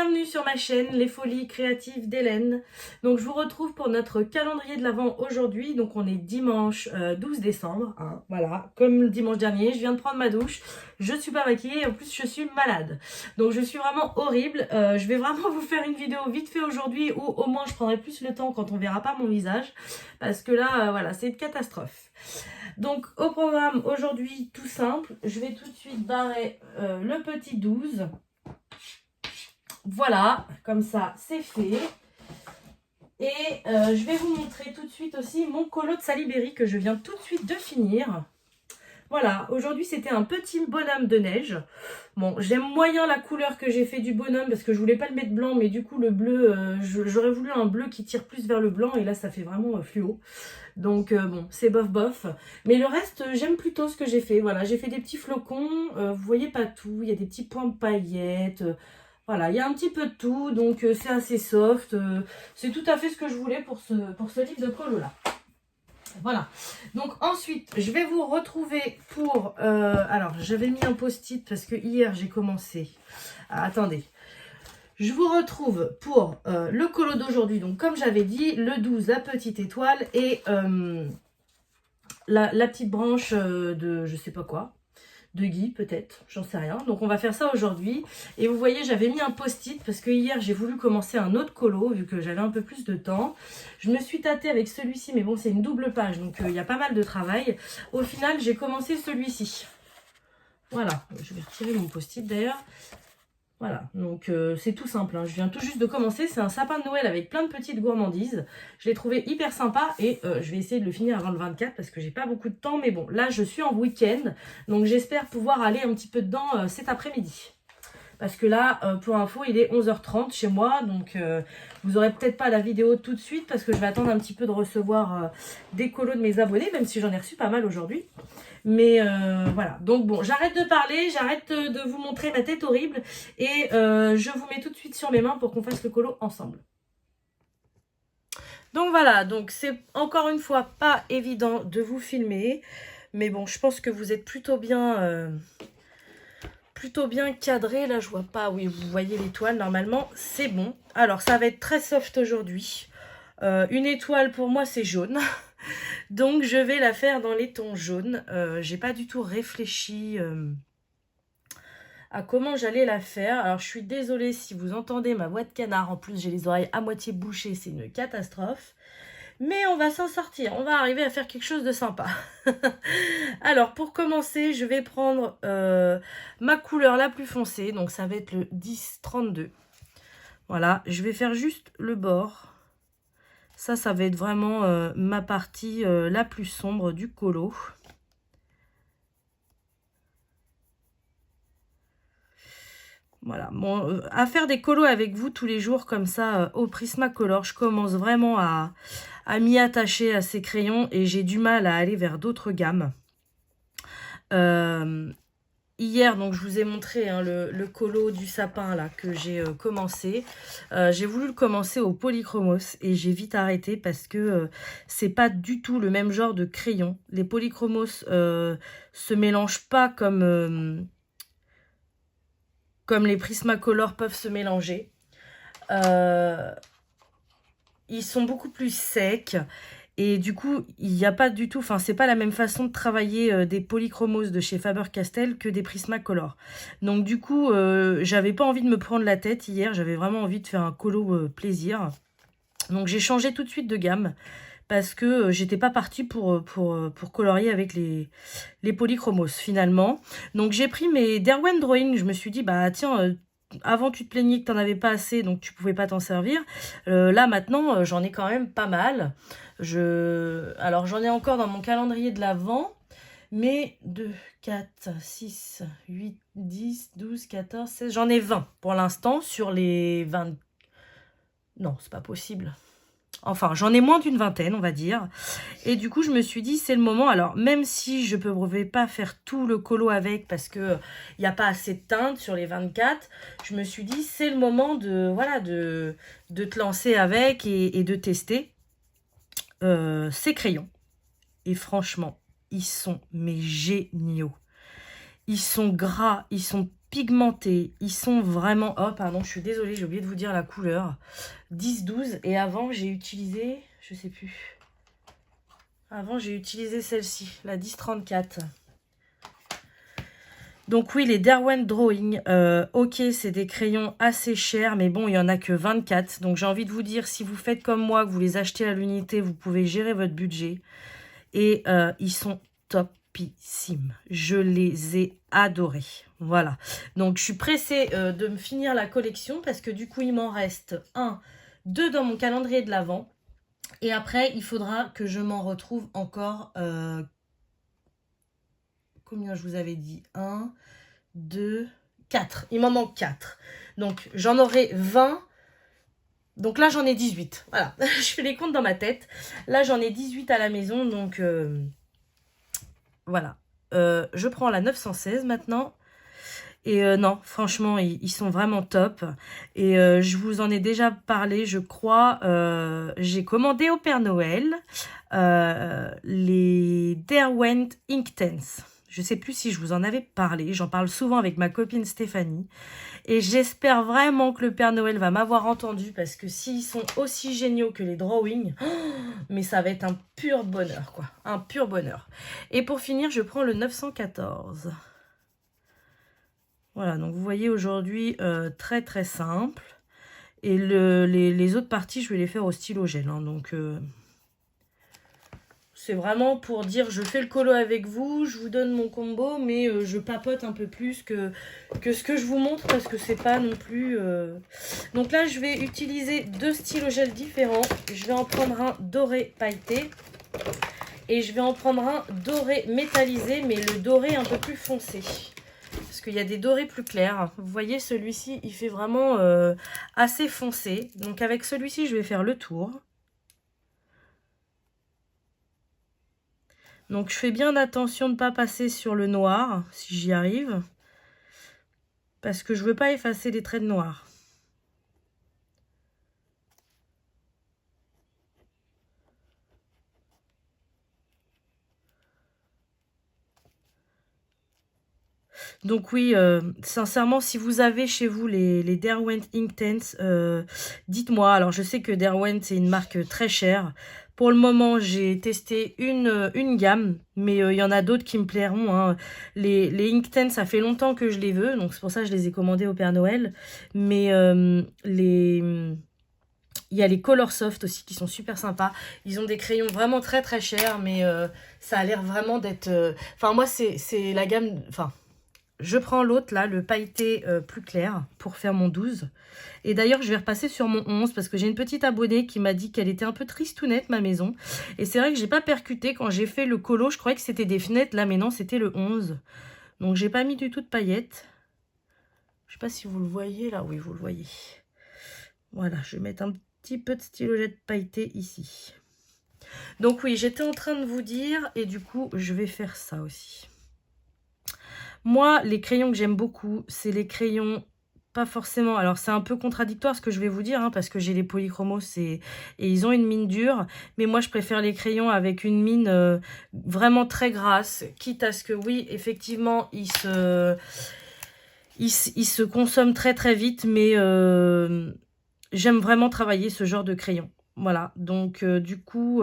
bienvenue sur ma chaîne Les Folies Créatives d'Hélène. Donc je vous retrouve pour notre calendrier de l'Avent aujourd'hui. Donc on est dimanche 12 décembre, hein, voilà, comme le dimanche dernier, je viens de prendre ma douche, je suis pas maquillée et en plus je suis malade. Donc je suis vraiment horrible, je vais vraiment vous faire une vidéo vite fait aujourd'hui où au moins je prendrai plus le temps quand on verra pas mon visage. Parce que là, voilà, c'est une catastrophe. Donc au programme aujourd'hui, tout simple, je vais tout de suite barrer le petit 12. Voilà, comme ça c'est fait. Et je vais vous montrer tout de suite aussi mon colo de Saliberry que je viens tout de suite de finir. Voilà, aujourd'hui c'était un petit bonhomme de neige. Bon, j'aime moyen la couleur que j'ai fait du bonhomme parce que je voulais pas le mettre blanc, mais du coup le bleu, j'aurais voulu un bleu qui tire plus vers le blanc et là ça fait vraiment fluo. Donc bon, c'est bof bof. Mais le reste, j'aime plutôt ce que j'ai fait. Voilà, j'ai fait des petits flocons, vous voyez pas tout, il y a des petits points de paillettes. Voilà, il y a un petit peu de tout, donc c'est assez soft. C'est tout à fait ce que je voulais pour ce type de colo là. Voilà, donc ensuite je vais vous retrouver pour alors j'avais mis un post-it parce que hier j'ai commencé. Ah, attendez, je vous retrouve pour le colo d'aujourd'hui. Donc comme j'avais dit, le 12, la petite étoile et la petite branche de je sais pas quoi, de Guy peut-être, j'en sais rien. Donc on va faire ça aujourd'hui. Et vous voyez, j'avais mis un post-it parce que hier j'ai voulu commencer un autre colo vu que j'avais un peu plus de temps. Je me suis tâtée avec celui-ci, mais bon c'est une double page donc il y a pas mal de travail. Au final j'ai commencé celui-ci. Voilà, je vais retirer mon post-it d'ailleurs. Voilà, donc c'est tout simple, hein. Je viens tout juste de commencer, c'est un sapin de Noël avec plein de petites gourmandises. Je l'ai trouvé hyper sympa et je vais essayer de le finir avant le 24 parce que j'ai pas beaucoup de temps. Mais bon, là je suis en week-end, donc j'espère pouvoir aller un petit peu dedans cet après-midi. Parce que là, pour info, il est 11h30 chez moi, donc vous aurez peut-être pas la vidéo tout de suite parce que je vais attendre un petit peu de recevoir des colos de mes abonnés, même si j'en ai reçu pas mal aujourd'hui. Mais voilà, donc bon, j'arrête de parler, j'arrête de vous montrer ma tête horrible et je vous mets tout de suite sur mes mains pour qu'on fasse le colo ensemble. Donc voilà, donc c'est encore une fois pas évident de vous filmer, mais bon, je pense que vous êtes plutôt bien cadré. Là, je vois pas, oui, vous voyez l'étoile, normalement, c'est bon. Alors, ça va être très soft aujourd'hui. Une étoile, pour moi, c'est jaune. Donc, je vais la faire dans les tons jaunes. J'ai pas du tout réfléchi à comment j'allais la faire. Alors, je suis désolée si vous entendez ma voix de canard. En plus, j'ai les oreilles à moitié bouchées. C'est une catastrophe. Mais on va s'en sortir. On va arriver à faire quelque chose de sympa. Alors, pour commencer, je vais prendre ma couleur la plus foncée. Donc, ça va être le 10-32. Voilà, je vais faire juste le bord. Ça va être vraiment ma partie la plus sombre du colo. Voilà, bon, à faire des colos avec vous tous les jours comme ça au Prismacolor, je commence vraiment à m'y attacher à ces crayons et j'ai du mal à aller vers d'autres gammes. Hier, donc je vous ai montré hein, le colo du sapin là que j'ai commencé. J'ai voulu le commencer au polychromos et j'ai vite arrêté parce que c'est pas du tout le même genre de crayon. Les polychromos se mélangent pas comme les Prismacolor peuvent se mélanger. Ils sont beaucoup plus secs. Et du coup, il n'y a pas du tout, enfin, c'est pas la même façon de travailler des polychromos de chez Faber-Castell que des Prismacolor. Donc du coup, j'avais pas envie de me prendre la tête hier, j'avais vraiment envie de faire un colo plaisir. Donc j'ai changé tout de suite de gamme parce que j'étais pas partie pour colorier avec les polychromos finalement. Donc j'ai pris mes Derwent Drawing, je me suis dit, bah tiens... avant, tu te plaignais que tu n'en avais pas assez, donc tu pouvais pas t'en servir. Là, maintenant, j'en ai quand même pas mal. Alors, j'en ai encore dans mon calendrier de l'Avent. Mais 2, 4, 6, 8, 10, 12, 14, 16... J'en ai 20 pour l'instant sur les 20... Non, c'est pas possible. Enfin, j'en ai moins d'une vingtaine, on va dire. Et du coup, je me suis dit, c'est le moment. Alors, même si je ne vais pas faire tout le colo avec parce qu'il n'y a pas assez de teinte sur les 24, je me suis dit, c'est le moment de, voilà, de te lancer avec et de tester ces crayons. Et franchement, ils sont mais géniaux. Ils sont gras, ils sont pigmentés. Ils sont vraiment... Oh, pardon, je suis désolée, j'ai oublié de vous dire la couleur. 10-12. Et avant, j'ai utilisé... Je sais plus. Avant, j'ai utilisé celle-ci, la 10-34. Donc oui, les Derwent Drawing, ok, c'est des crayons assez chers, mais bon, il n'y en a que 24. Donc j'ai envie de vous dire, si vous faites comme moi, que vous les achetez à l'unité, vous pouvez gérer votre budget. Et ils sont topissimes. Je les ai adorés. Voilà. Donc je suis pressée de me finir la collection parce que du coup, il m'en reste 1, 2 dans mon calendrier de l'Avent. Et après, il faudra que je m'en retrouve encore... combien je vous avais dit? 1, 2, 4. Il m'en manque 4. Donc, j'en aurai 20. Donc là, j'en ai 18. Voilà, je fais les comptes dans ma tête. Là, j'en ai 18 à la maison. Donc, voilà. Je prends la 916 maintenant. Et non, franchement, ils sont vraiment top. Et je vous en ai déjà parlé, je crois. J'ai commandé au Père Noël les Derwent Inktense. Je ne sais plus si je vous en avais parlé. J'en parle souvent avec ma copine Stéphanie. Et j'espère vraiment que le Père Noël va m'avoir entendu. Parce que s'ils sont aussi géniaux que les drawings, mais ça va être un pur bonheur, quoi. Un pur bonheur. Et pour finir, je prends le 914. Voilà, donc vous voyez aujourd'hui, très très simple. Et les autres parties, je vais les faire au stylo gel. Hein, donc, c'est vraiment pour dire, je fais le colo avec vous, je vous donne mon combo, mais je papote un peu plus que ce que je vous montre, parce que c'est pas non plus... Donc là, je vais utiliser 2 stylos gel différents. Je vais en prendre un doré pailleté. Et je vais en prendre un doré métallisé, mais le doré un peu plus foncé. Parce qu'il y a des dorés plus clairs. Vous voyez, celui-ci, il fait vraiment assez foncé. Donc avec celui-ci, je vais faire le tour. Donc je fais bien attention de ne pas passer sur le noir, si j'y arrive. Parce que je ne veux pas effacer les traits de noir. Donc oui, sincèrement, si vous avez chez vous les Derwent Inktense, dites-moi. Alors je sais que Derwent, c'est une marque très chère. Pour le moment, j'ai testé une gamme, mais il y en a d'autres qui me plairont. Hein. Les Inktense, ça fait longtemps que je les veux, donc c'est pour ça que je les ai commandés au Père Noël. Mais il y a les Color Soft aussi qui sont super sympas. Ils ont des crayons vraiment très très chers, mais ça a l'air vraiment d'être... Enfin, moi, c'est la gamme... Enfin, je prends l'autre, là, le pailleté plus clair, pour faire mon 12. Et d'ailleurs, je vais repasser sur mon 11, parce que j'ai une petite abonnée qui m'a dit qu'elle était un peu tristounette, ma maison. Et c'est vrai que j'ai pas percuté quand j'ai fait le colo. Je croyais que c'était des fenêtres, là, mais non, c'était le 11. Donc, j'ai pas mis du tout de paillettes. Je sais pas si vous le voyez, là. Oui, vous le voyez. Voilà, je vais mettre un petit peu de stylo jet pailleté ici. Donc oui, j'étais en train de vous dire, et du coup, je vais faire ça aussi. Moi, les crayons que j'aime beaucoup, c'est les crayons, pas forcément... Alors, c'est un peu contradictoire ce que je vais vous dire, hein, parce que j'ai les polychromos et ils ont une mine dure. Mais moi, je préfère les crayons avec une mine vraiment très grasse, quitte à ce que, oui, effectivement, ils se consomment très très vite, mais j'aime vraiment travailler ce genre de crayon. Voilà, donc du coup...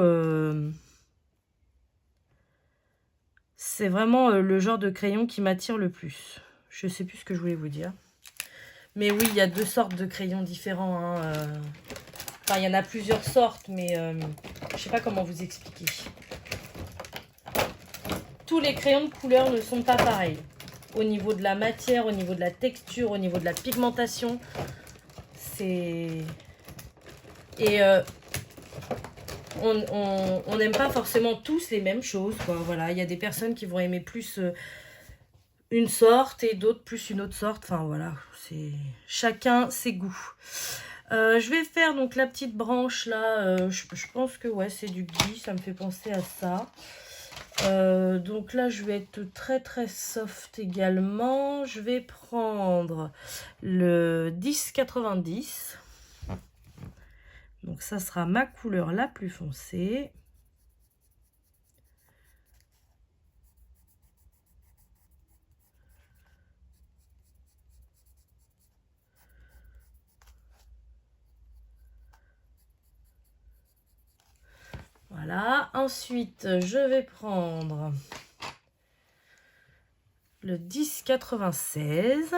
c'est vraiment le genre de crayon qui m'attire le plus. Je sais plus ce que je voulais vous dire. Mais oui, il y a 2 sortes de crayons différents. Hein, Enfin, il y en a plusieurs sortes, mais je sais pas comment vous expliquer. Tous les crayons de couleur ne sont pas pareils. Au niveau de la matière, au niveau de la texture, au niveau de la pigmentation. C'est... Et on n'aime pas forcément tous les mêmes choses, quoi. Voilà, il y a des personnes qui vont aimer plus une sorte et d'autres plus une autre sorte. Enfin, voilà, c'est chacun ses goûts. Je vais faire donc la petite branche là. Je pense que ouais, c'est du gui, ça me fait penser à ça. Donc là, je vais être très très soft également. Je vais prendre le 10,90. Donc ça sera ma couleur la plus foncée. Voilà. Ensuite, je vais prendre le 10,96.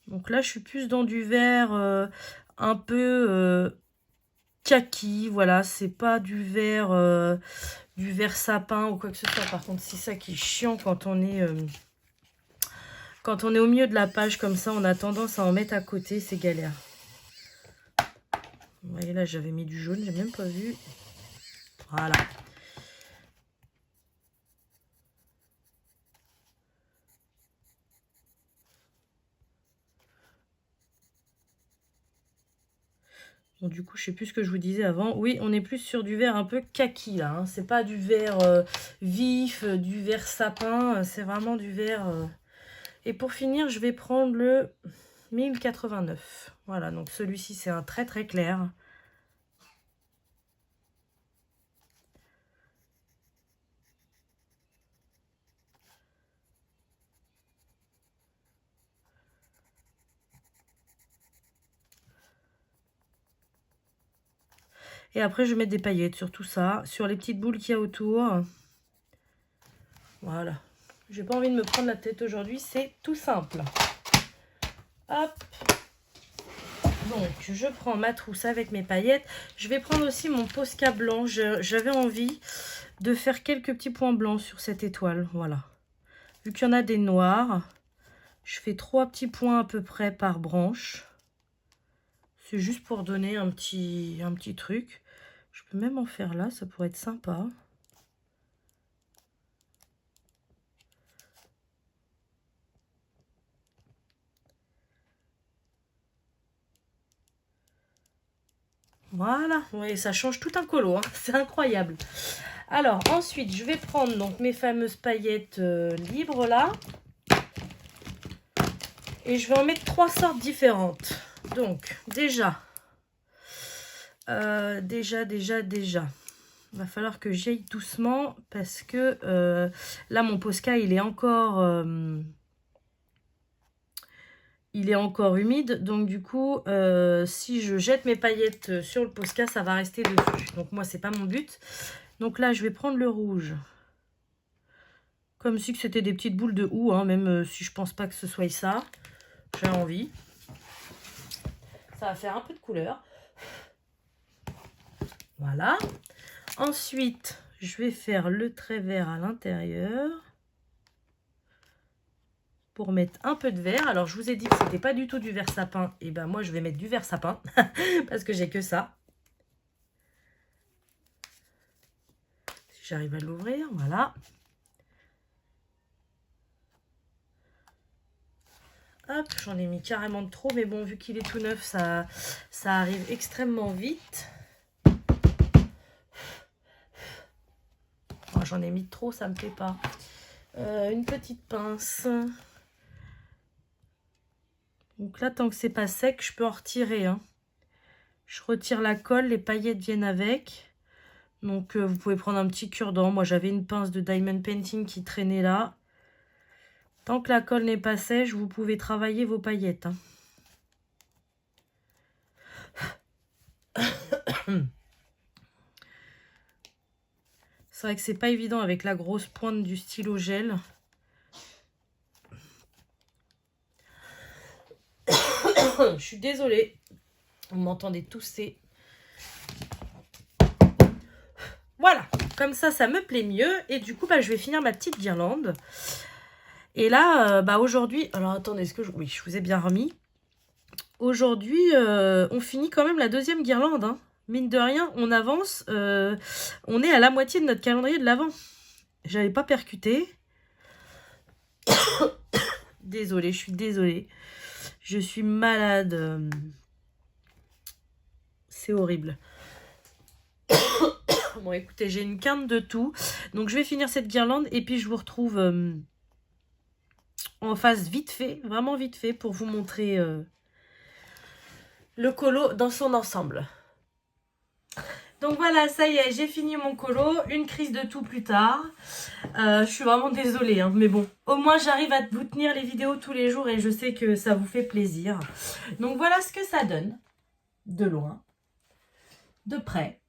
Donc là, je suis plus dans du vert un peu kaki. Voilà, c'est pas du vert sapin ou quoi que ce soit. Par contre, c'est ça qui est chiant quand on est au milieu de la page comme ça. On a tendance à en mettre à côté, c'est galère. Vous voyez là, j'avais mis du jaune, j'ai même pas vu. Voilà. Bon, du coup, je sais plus ce que je vous disais avant. Oui, on est plus sur du vert un peu kaki là. Hein. C'est pas du vert vif, du vert sapin. C'est vraiment du vert. Et pour finir, je vais prendre le 1089. Voilà, donc celui-ci, c'est un très très clair. Et après, je vais mettre des paillettes sur tout ça, sur les petites boules qu'il y a autour. Voilà. J'ai pas envie de me prendre la tête aujourd'hui, c'est tout simple. Hop. Donc, je prends ma trousse avec mes paillettes. Je vais prendre aussi mon Posca blanc. J'avais envie de faire quelques petits points blancs sur cette étoile. Voilà. Vu qu'il y en a des noirs, je fais 3 petits points à peu près par branche. C'est juste pour donner un petit truc. Je peux même en faire là, ça pourrait être sympa. Voilà, oui, ça change tout un colo, hein. C'est incroyable. Alors, ensuite, je vais prendre donc mes fameuses paillettes libres là. Et je vais en mettre 3 sortes différentes. Donc, déjà. Il va falloir que j'y aille doucement parce que là, mon Posca, il est encore humide. Donc, du coup, si je jette mes paillettes sur le Posca, ça va rester dessus. Donc, moi, c'est pas mon but. Donc là, je vais prendre le rouge. Comme si c'était des petites boules de houx, hein, même si je pense pas que ce soit ça. J'ai envie. Ça va faire un peu de couleur. Voilà. Ensuite, je vais faire le trait vert à l'intérieur. Pour mettre un peu de vert. Alors, je vous ai dit que c'était pas du tout du vert sapin. Et ben moi, je vais mettre du vert sapin. Parce que j'ai que ça. Si j'arrive à l'ouvrir, voilà. Hop, j'en ai mis carrément de trop. Mais bon, vu qu'il est tout neuf, ça arrive extrêmement vite. Oh, j'en ai mis de trop, ça me plaît pas. Une petite pince. Donc là, tant que c'est pas sec, je peux en retirer. Hein. Je retire la colle, les paillettes viennent avec. Donc vous pouvez prendre un petit cure-dent. Moi, j'avais une pince de Diamond Painting qui traînait là. Tant que la colle n'est pas sèche, vous pouvez travailler vos paillettes. Hein. C'est vrai que c'est pas évident avec la grosse pointe du stylo gel. Je suis désolée. Vous m'entendez tousser. Voilà. Comme ça, ça me plaît mieux. Et du coup, je vais finir ma petite guirlande. Et là, aujourd'hui... Alors, attendez, est-ce que oui, je vous ai bien remis. Aujourd'hui, on finit quand même la deuxième guirlande. Hein. Mine de rien, on avance. On est à la moitié de notre calendrier de l'Avent. J'avais pas percuté. Désolée, je suis désolée. Je suis malade. C'est horrible. Bon, écoutez, j'ai une quinte de tout. Donc, je vais finir cette guirlande et puis je vous retrouve en face vite fait, vraiment vite fait, pour vous montrer le colo dans son ensemble. Donc voilà, ça y est, j'ai fini mon colo. Une crise de tout plus tard. Je suis vraiment désolée, hein, mais bon. Au moins, j'arrive à vous tenir les vidéos tous les jours et je sais que ça vous fait plaisir. Donc voilà ce que ça donne, de loin. de près.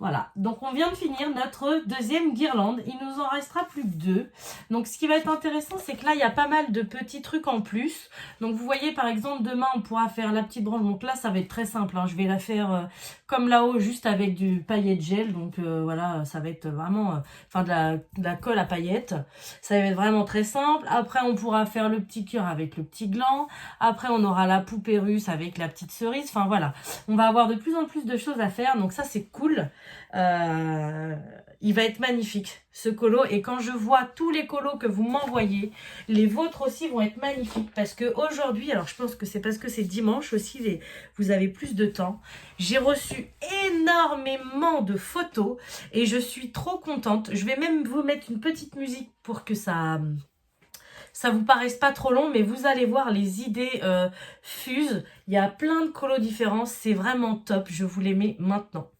Voilà, donc on vient de finir notre deuxième guirlande. Il nous en restera plus que 2. Donc ce qui va être intéressant, c'est que là, il y a pas mal de petits trucs en plus. Donc vous voyez, par exemple, demain, on pourra faire la petite branche. Donc là, ça va être très simple, hein. Je vais la faire comme là-haut, juste avec du paillet gel. Donc voilà, ça va être vraiment enfin de la colle à paillettes. Ça va être vraiment très simple. Après, on pourra faire le petit cœur avec le petit gland. Après, on aura la poupée russe avec la petite cerise. Enfin voilà, on va avoir de plus en plus de choses à faire. Donc ça, c'est cool. Il va être magnifique ce colo, et quand je vois tous les colos que vous m'envoyez, les vôtres aussi vont être magnifiques, parce que aujourd'hui, alors je pense que c'est parce que c'est dimanche aussi, vous avez plus de temps, j'ai reçu énormément de photos et je suis trop contente. Je vais même vous mettre une petite musique pour que ça vous paraisse pas trop long, mais vous allez voir, les idées fusent. Il y a plein de colos différents, c'est vraiment top. Je vous les mets maintenant.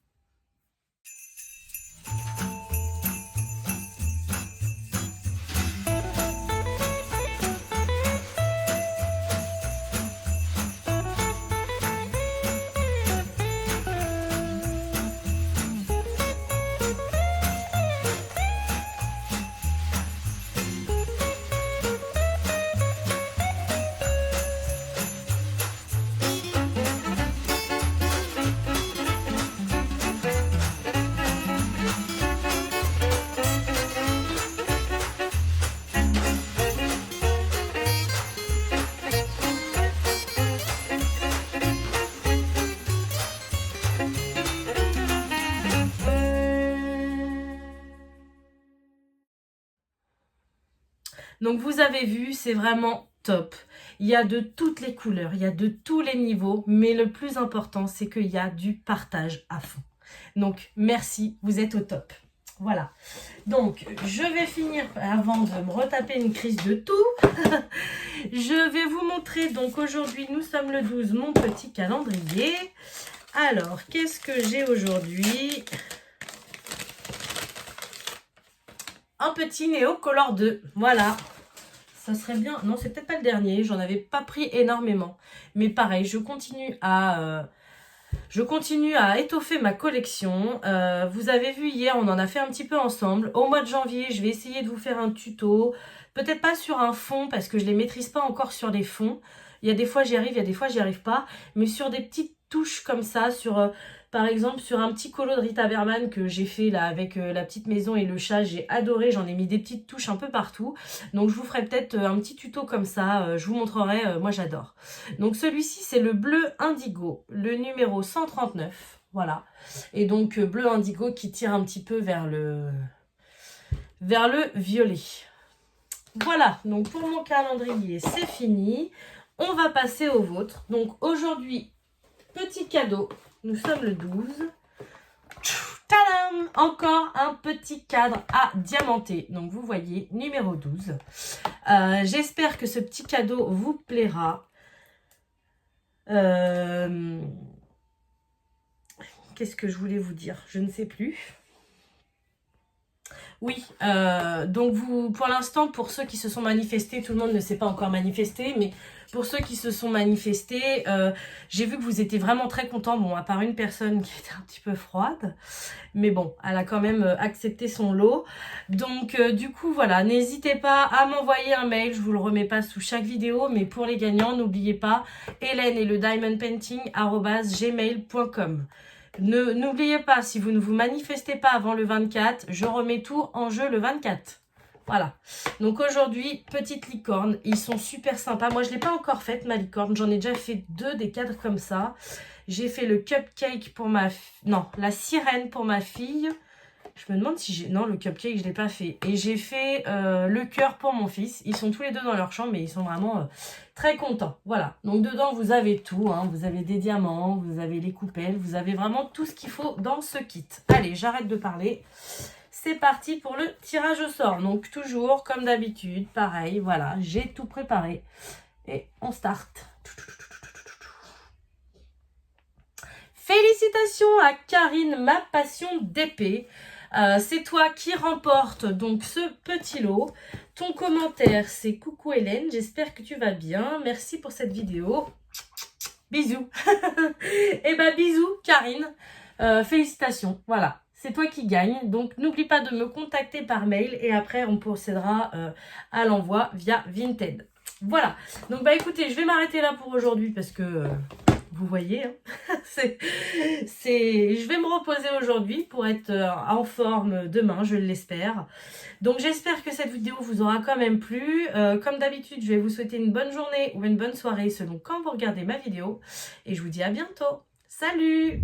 Donc vous avez vu, c'est vraiment top. Il y a de toutes les couleurs, il y a de tous les niveaux, mais le plus important, c'est qu'il y a du partage à fond. Donc merci, vous êtes au top. Voilà. Donc je vais finir, avant de me retaper une crise de tout, je vais vous montrer, donc aujourd'hui nous sommes le 12, mon petit calendrier. Alors, qu'est-ce que j'ai aujourd'hui? Un petit Néo Color 2, voilà. Ça serait bien, non c'est peut-être pas le dernier, j'en avais pas pris énormément. Mais pareil, je continue à étoffer ma collection. Vous avez vu hier, on en a fait un petit peu ensemble. Au mois de janvier, je vais essayer de vous faire un tuto. Peut-être pas sur un fond, parce que je les maîtrise pas encore sur les fonds. Il y a des fois j'y arrive, il y a des fois j'y arrive pas. Mais sur des petites touches comme ça, sur par exemple sur un petit colo de Rita Berman que j'ai fait là avec la petite maison et le chat, j'ai adoré, j'en ai mis des petites touches un peu partout. Donc je vous ferai peut-être un petit tuto comme ça, je vous montrerai, moi j'adore. Donc celui-ci c'est le bleu indigo, le numéro 139, voilà. Et donc bleu indigo qui tire un petit peu vers le violet. Voilà, donc pour mon calendrier c'est fini. On va passer au vôtre. Donc aujourd'hui, petit cadeau. Nous sommes le 12. Tadam! Encore un petit cadre à diamanter. Donc vous voyez, numéro 12. J'espère que ce petit cadeau vous plaira. Qu'est-ce que je voulais vous dire? Je ne sais plus. Oui, donc vous, pour l'instant, pour ceux qui se sont manifestés, tout le monde ne s'est pas encore manifesté, mais pour ceux qui se sont manifestés, j'ai vu que vous étiez vraiment très contents, bon, à part une personne qui était un petit peu froide, mais bon, elle a quand même accepté son lot. Donc du coup, voilà, n'hésitez pas à m'envoyer un mail, je vous le remets pas sous chaque vidéo, mais pour les gagnants, n'oubliez pas, Hélène et le diamondpainting@gmail.com. N'oubliez pas, si vous ne vous manifestez pas avant le 24, je remets tout en jeu le 24. Voilà. Donc aujourd'hui, petite licorne. Ils sont super sympas. Moi, je ne l'ai pas encore faite, ma licorne. J'en ai déjà fait 2 des cadres comme ça. J'ai fait le cupcake pour ma fille. Non, la sirène pour ma fille. Je me demande si j'ai... Non, le cupcake, je ne l'ai pas fait. Et j'ai fait le cœur pour mon fils. Ils sont tous les deux dans leur chambre, mais ils sont vraiment très contents. Voilà. Donc, dedans, vous avez tout. Hein. Vous avez des diamants, vous avez les coupelles. Vous avez vraiment tout ce qu'il faut dans ce kit. Allez, j'arrête de parler. C'est parti pour le tirage au sort. Donc, toujours, comme d'habitude, pareil. Voilà, j'ai tout préparé. Et on start. Félicitations à Karine, ma passion d'épée. C'est toi qui remporte donc ce petit lot. Ton commentaire, c'est coucou Hélène, j'espère que tu vas bien. Merci pour cette vidéo. Bisous. Et bah bisous Karine. Félicitations. Voilà. C'est toi qui gagne. Donc n'oublie pas de me contacter par mail et après on procédera à l'envoi via Vinted. Voilà. Donc bah écoutez, je vais m'arrêter là pour aujourd'hui parce que vous voyez, hein, je vais me reposer aujourd'hui pour être en forme demain, je l'espère. Donc j'espère que cette vidéo vous aura quand même plu. Comme d'habitude, je vais vous souhaiter une bonne journée ou une bonne soirée selon quand vous regardez ma vidéo. Et je vous dis à bientôt. Salut!